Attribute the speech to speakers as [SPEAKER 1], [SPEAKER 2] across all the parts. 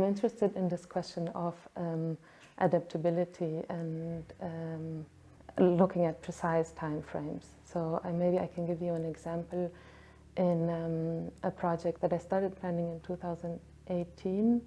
[SPEAKER 1] interested in this question of adaptability and looking at precise time frames. So maybe I can give you an example in a project that I started planning in 2018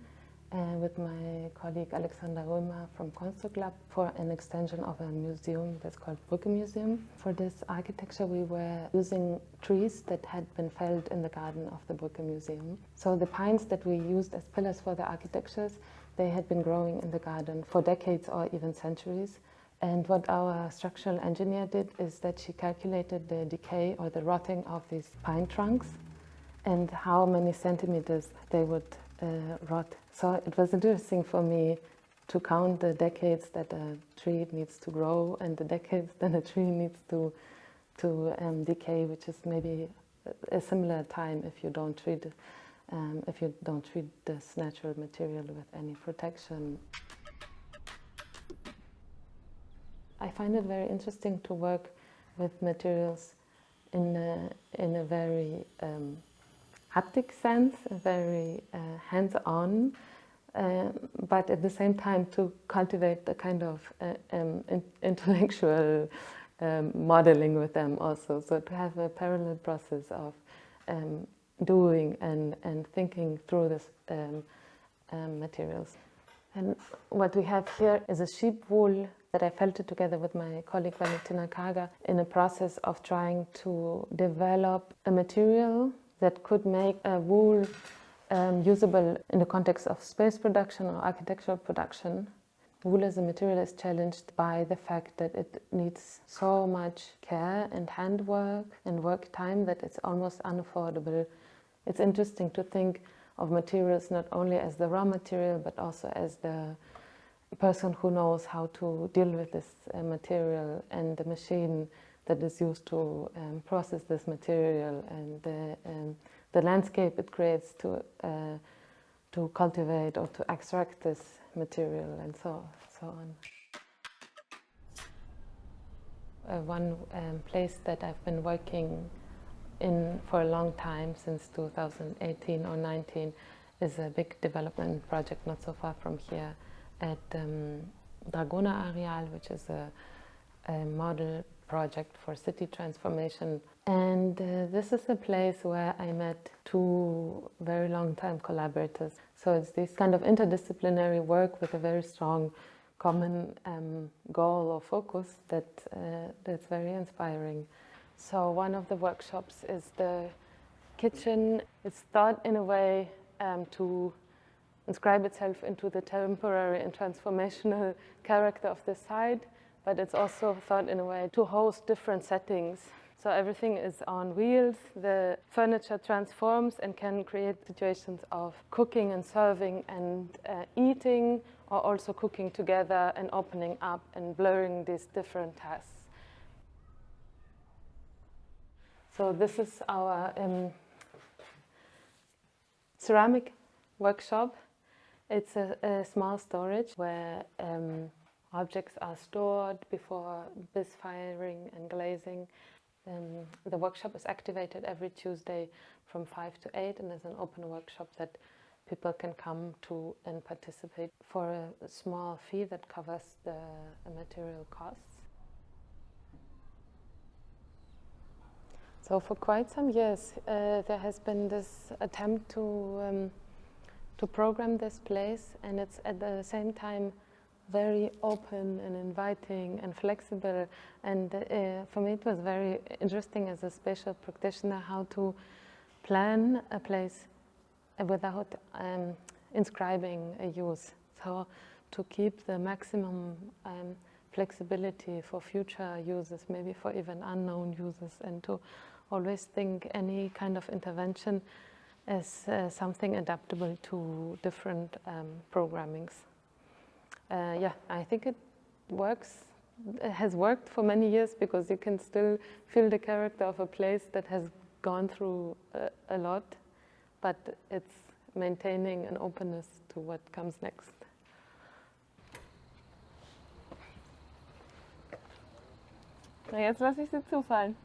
[SPEAKER 1] with my colleague Alexander Römer from Kundoo for an extension of a museum that's called Brücke Museum. For this architecture we were using trees that had been felled in the garden of the Brücke Museum. So the pines that we used as pillars for the architectures, they had been growing in the garden for decades or even centuries. And what our structural engineer did is that she calculated the decay or the rotting of these pine trunks and how many centimeters they would rot. So it was interesting for me to count the decades that a tree needs to grow and the decades that a tree needs to decay, which is maybe a similar time if you don't treat this natural material with any protection. I find it very interesting to work with materials in a very haptic sense, a very hands-on, but at the same time to cultivate the kind of intellectual modeling with them also. So to have a parallel process of doing and thinking through this materials. And what we have here is a sheep wool that I felted together with my colleague Valentina Kaga in a process of trying to develop a material that could make a wool usable in the context of space production or architectural production. Wool as a material is challenged by the fact that it needs so much care and handwork and work time that it's almost unaffordable. It's interesting to think of materials not only as the raw material but also as the person who knows how to deal with this material and the machine that is used to process this material and the landscape it creates to cultivate or to extract this material and so on. One place that I've been working in for a long time, since 2018 or 19, is a big development project not so far from here at Dragona Areal, which is a model project for city transformation. And this is a place where I met two very long-time collaborators. So it's this kind of interdisciplinary work with a very strong common goal or focus that's very inspiring. So one of the workshops is the kitchen. It's thought in a way to inscribe itself into the temporary and transformational character of the site, but it's also thought in a way to host different settings. So everything is on wheels, the furniture transforms and can create situations of cooking and serving and eating, or also cooking together and opening up and blurring these different tasks. So this is our ceramic workshop. It's a small storage where objects are stored before bisfiring and glazing. The workshop is activated every Tuesday from 5 to 8 and is an open workshop that people can come to and participate for a small fee that covers the material costs. So for quite some years there has been this attempt to program this place, and it's at the same time very open and inviting and flexible. And for me it was very interesting as a spatial practitioner how to plan a place without inscribing a use. So to keep the maximum flexibility for future uses, maybe for even unknown uses, and to always think any kind of intervention as something adaptable to different programmings. Yeah, I think it works. It has worked for many years because you can still feel the character of a place that has gone through a lot, but it's maintaining an openness to what comes next.
[SPEAKER 2] Na, jetzt lasse ich sie zufallen.